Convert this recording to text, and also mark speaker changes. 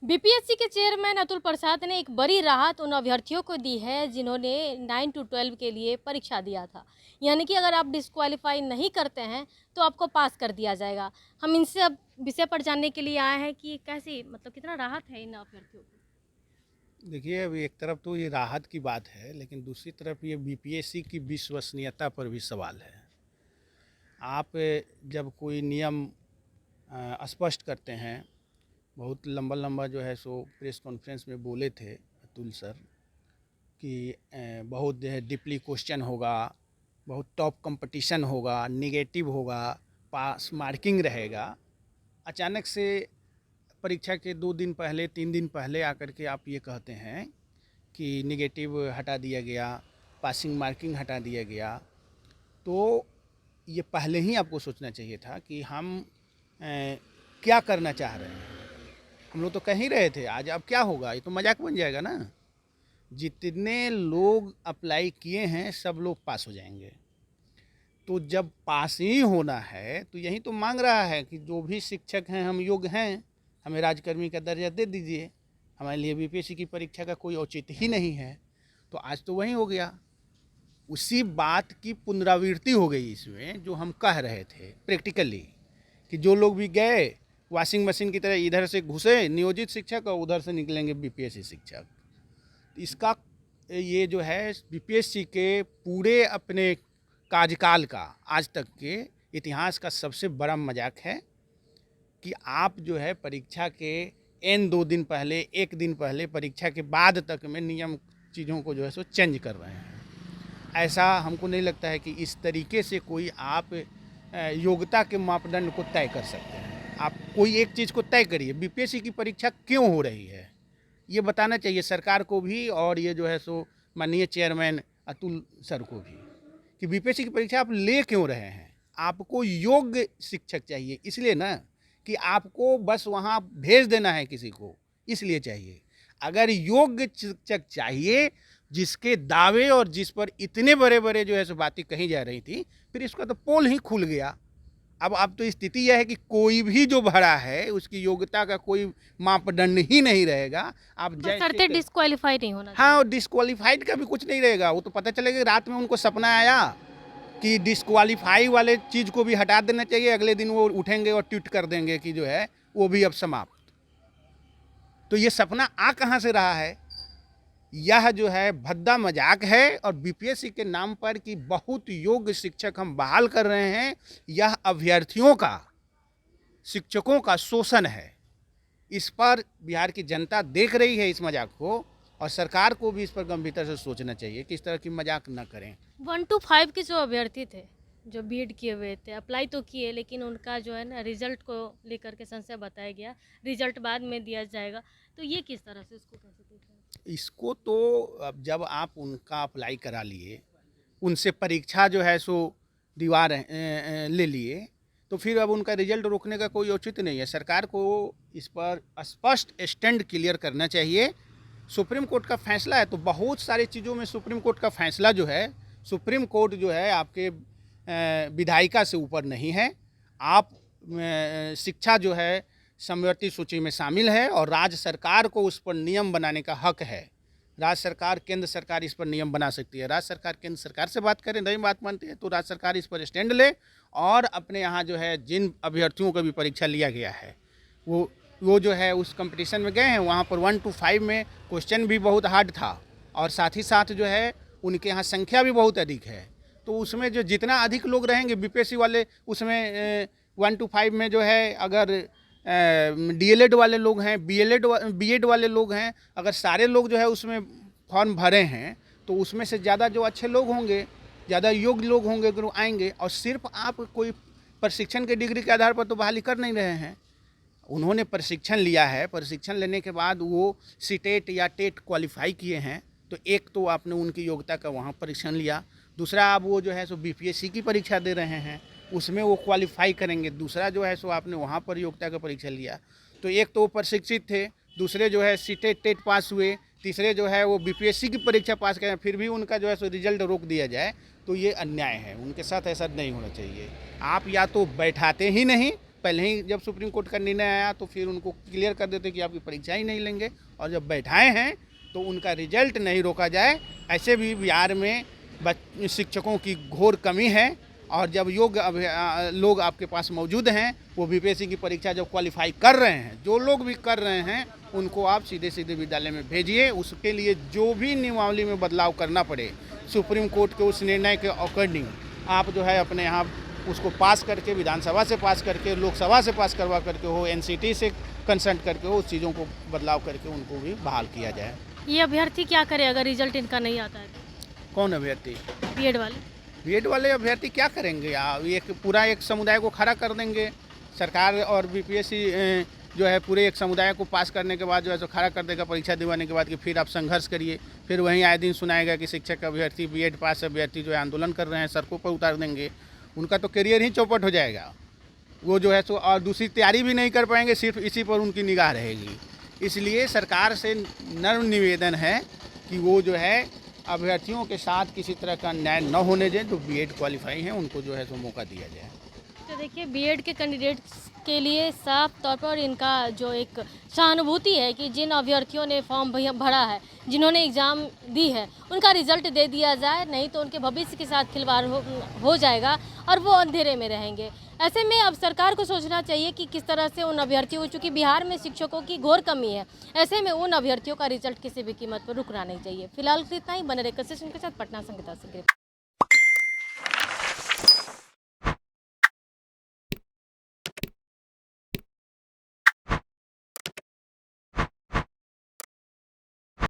Speaker 1: BPSC के chairman Atul Prasad ने एक बड़ी राहत उन अभ्यर्थियों को दी है जिन्होंने 9 to 12 के लिए परीक्षा दिया था। यानी कि अगर आप डिस्क्वालीफाई नहीं करते हैं तो आपको पास कर दिया जाएगा। हम इनसे अब विषय पर जानने के लिए आए हैं कि कैसी मतलब कितना राहत है इन अभ्यर्थियों को।
Speaker 2: देखिए, अभी एक तरफ तो ये राहत की बात है, लेकिन दूसरी तरफ ये बीपीएससी की विश्वसनीयता पर भी सवाल है। आप जब कोई नियम स्पष्ट करते हैं, बहुत लंबा लंबा जो है सो प्रेस कॉन्फ्रेंस में बोले थे अतुल सर कि बहुत जो है डीपली क्वेश्चन होगा, बहुत टॉप कंपटीशन होगा, निगेटिव होगा, पास मार्किंग रहेगा। अचानक से परीक्षा के 2 दिन पहले 3 दिन पहले आकर के आप ये कहते हैं कि निगेटिव हटा दिया गया, पासिंग मार्किंग हटा दिया गया। तो ये पहले ही आपको सोचना चाहिए था कि हम क्या करना चाह रहे हैं। हम लोग तो कह ही रहे थे, आज अब क्या होगा, ये तो मजाक बन जाएगा ना। जितने लोग अप्लाई किए हैं सब लोग पास हो जाएंगे। तो जब पास ही होना है तो यही तो मांग रहा है कि जो भी शिक्षक हैं हम योग्य हैं, हमें राजकर्मी का दर्जा दे दीजिए। हमारे लिए बीपीएससी की परीक्षा का कोई औचित्य ही नहीं है। तो आज तो वही हो गया, उसी बात की पुनरावृत्ति हो गई इसमें जो हम कह रहे थे प्रैक्टिकली, कि जो लोग भी गए वॉशिंग मशीन की तरह इधर से घुसे नियोजित शिक्षक और उधर से निकलेंगे बीपीएससी शिक्षक। इसका ये जो है बीपीएससी के पूरे अपने कार्यकाल का आज तक के इतिहास का सबसे बड़ा मजाक है कि आप जो है परीक्षा के एन 2 दिन पहले, 1 दिन पहले, परीक्षा के बाद तक में नियम चीज़ों को जो है सो चेंज कर रहे हैं। ऐसा हमको नहीं लगता है कि इस तरीके से कोई आप योग्यता के मापदंड को तय कर सकते हैं। आप कोई एक चीज़ को तय करिए, बीपीएससी की परीक्षा क्यों हो रही है ये बताना चाहिए सरकार को भी, और ये जो है सो माननीय चेयरमैन अतुल सर को भी, कि बीपीएससी की परीक्षा आप ले क्यों रहे हैं। आपको योग्य शिक्षक चाहिए, इसलिए ना कि आपको बस वहाँ भेज देना है किसी को, इसलिए चाहिए। अगर योग्य शिक्षक चाहिए जिसके दावे और जिस पर इतने बड़े बड़े जो है सो बातें कही जा रही थी, फिर इसका तो पोल ही खुल गया। अब तो स्थिति यह है कि कोई भी जो भरा है उसकी योग्यता का कोई मापदंड ही नहीं रहेगा। आप
Speaker 1: शर्तें डिस्क्वालीफाई नहीं होना
Speaker 2: हाँ, और डिस्क्वालीफाइड का भी कुछ नहीं रहेगा। वो तो पता चलेगा रात में उनको सपना आया कि डिस्क्वालीफाई वाले चीज़ को भी हटा देना चाहिए, अगले दिन वो उठेंगे और ट्वीट कर देंगे कि जो है वो भी अब समाप्त। तो ये सपना आ कहाँ से रहा है। यह जो है भद्दा मजाक है, और बीपीएससी के नाम पर कि बहुत योग्य शिक्षक हम बहाल कर रहे हैं, यह अभ्यर्थियों का, शिक्षकों का शोषण है। इस पर बिहार की जनता देख रही है इस मजाक को, और सरकार को भी इस पर गंभीरता से सोचना चाहिए कि इस तरह की मजाक न करें।
Speaker 1: 1 to 5 के जो अभ्यर्थी थे जो बीएड किए हुए थे, अप्लाई तो किए लेकिन उनका जो है ना रिजल्ट को लेकर के संशय बताया गया, रिजल्ट बाद में दिया जाएगा। तो ये किस तरह से उसको कैसे देख रहे हैं?
Speaker 2: इसको तो अब जब आप उनका अप्लाई करा लिए, उनसे परीक्षा जो है सो दिवा रहे ले लिए, तो फिर अब उनका रिजल्ट रोकने का कोई औचित्य नहीं है। सरकार को इस पर स्पष्ट स्टैंड क्लियर करना चाहिए। सुप्रीम कोर्ट का फैसला है, तो बहुत सारी चीज़ों में सुप्रीम कोर्ट का फैसला जो है, सुप्रीम कोर्ट जो है आपके विधायिका से ऊपर नहीं है। आप शिक्षा जो है समवर्ती सूची में शामिल है, और राज्य सरकार को उस पर नियम बनाने का हक है। राज्य सरकार, केंद्र सरकार इस पर नियम बना सकती है। राज्य सरकार केंद्र सरकार से बात करें, नहीं बात मानती है तो राज्य सरकार इस पर स्टैंड ले, और अपने यहाँ जो है जिन अभ्यर्थियों को भी परीक्षा लिया गया है वो जो है उस कंपटीशन में गए हैं, वहाँ पर 1 to 5 में क्वेश्चन भी बहुत हार्ड था, और साथ ही साथ जो है उनके यहाँ संख्या भी बहुत अधिक है। तो उसमें जो जितना अधिक लोग रहेंगे बीपीएससी वाले, उसमें 1 to 5 में जो है अगर डीएलएड वाले लोग हैं, बीएड वाले लोग हैं, अगर सारे लोग जो है उसमें फॉर्म भरे हैं, तो उसमें से ज़्यादा जो अच्छे लोग होंगे, ज़्यादा योग्य लोग होंगे अगर वो आएंगे। और सिर्फ आप कोई प्रशिक्षण के डिग्री के आधार पर तो बहाली कर नहीं रहे हैं। उन्होंने प्रशिक्षण लिया है, प्रशिक्षण लेने के बाद वो सीटेट या टेट क्वालिफाई किए हैं, तो एक तो आपने उनकी योग्यता का वहाँ परीक्षण लिया, दूसरा आप वो जो है सो बीपीएससी की परीक्षा दे रहे हैं, उसमें वो क्वालिफाई करेंगे, दूसरा जो है सो आपने वहाँ पर योग्यता का परीक्षा लिया। तो एक तो वो प्रशिक्षित थे, दूसरे जो है सीटेट टेट पास हुए, तीसरे जो है वो बीपीएससी की परीक्षा पास करें, फिर भी उनका जो है सो रिजल्ट रोक दिया जाए, तो ये अन्याय है। उनके साथ ऐसा नहीं होना चाहिए। आप या तो बैठाते ही नहीं, पहले ही जब सुप्रीम कोर्ट का निर्णय आया तो फिर उनको क्लियर कर देते कि आपकी परीक्षा ही नहीं लेंगे, और जब बैठाए हैं तो उनका रिजल्ट नहीं रोका जाए। ऐसे भी बिहार में शिक्षकों की घोर कमी है, और जब योग्य लोग आपके पास मौजूद हैं, वो बीपीएससी की परीक्षा जब क्वालिफाई कर रहे हैं, जो लोग भी कर रहे हैं, उनको आप सीधे सीधे विद्यालय में भेजिए। उसके लिए जो भी नियमावली में बदलाव करना पड़े, सुप्रीम कोर्ट के उस निर्णय के अकॉर्डिंग आप जो है अपने यहाँ उसको पास करके, विधानसभा से पास करके, लोकसभा से पास करवा करके हो, एनसीटी से कंसल्ट करके हो, उस चीज़ों को बदलाव करके उनको भी बहाल किया जाए।
Speaker 1: ये अभ्यर्थी क्या करे अगर रिजल्ट इनका नहीं आता है?
Speaker 2: कौन अभ्यर्थी?
Speaker 1: बीएड वाले।
Speaker 2: बीएड वाले अभ्यर्थी क्या करेंगे? एक पूरा एक समुदाय को खड़ा कर देंगे। सरकार और बीपीएससी जो है पूरे एक समुदाय को पास करने के बाद जो है तो खड़ा कर देगा परीक्षा दिलवाने के बाद कि फिर आप संघर्ष करिए। फिर वहीं आए दिन सुनाएगा कि शिक्षक अभ्यर्थी, बीएड पास अभ्यर्थी जो है आंदोलन कर रहे हैं, सड़कों पर उतार देंगे। उनका तो करियर ही चौपट हो जाएगा। वो जो है सो और दूसरी तैयारी भी नहीं कर पाएंगे, सिर्फ इसी पर उनकी निगाह रहेगी। इसलिए सरकार से नम्र निवेदन है कि वो जो है अभ्यर्थियों के साथ किसी तरह का अन्याय न होने दें। जो बीएड क्वालिफाई हैं उनको जो है सो मौका दिया जाए।
Speaker 1: तो देखिए, बीएड के कैंडिडेट्स के लिए साफ तौर पर इनका जो एक सहानुभूति है कि जिन अभ्यर्थियों ने फॉर्म भरा है, जिन्होंने एग्ज़ाम दी है, उनका रिजल्ट दे दिया जाए, नहीं तो उनके भविष्य के साथ खिलवाड़ हो जाएगा और वो अंधेरे में रहेंगे। ऐसे में अब सरकार को सोचना चाहिए कि किस तरह से उन अभ्यर्थियों, चूँकि बिहार में शिक्षकों की घोर कमी है, ऐसे में उन अभ्यर्थियों का रिजल्ट किसी भी कीमत पर रुकना नहीं चाहिए। फिलहाल इतना ही। बने रहे कशिश के साथ, पटना संगीता से।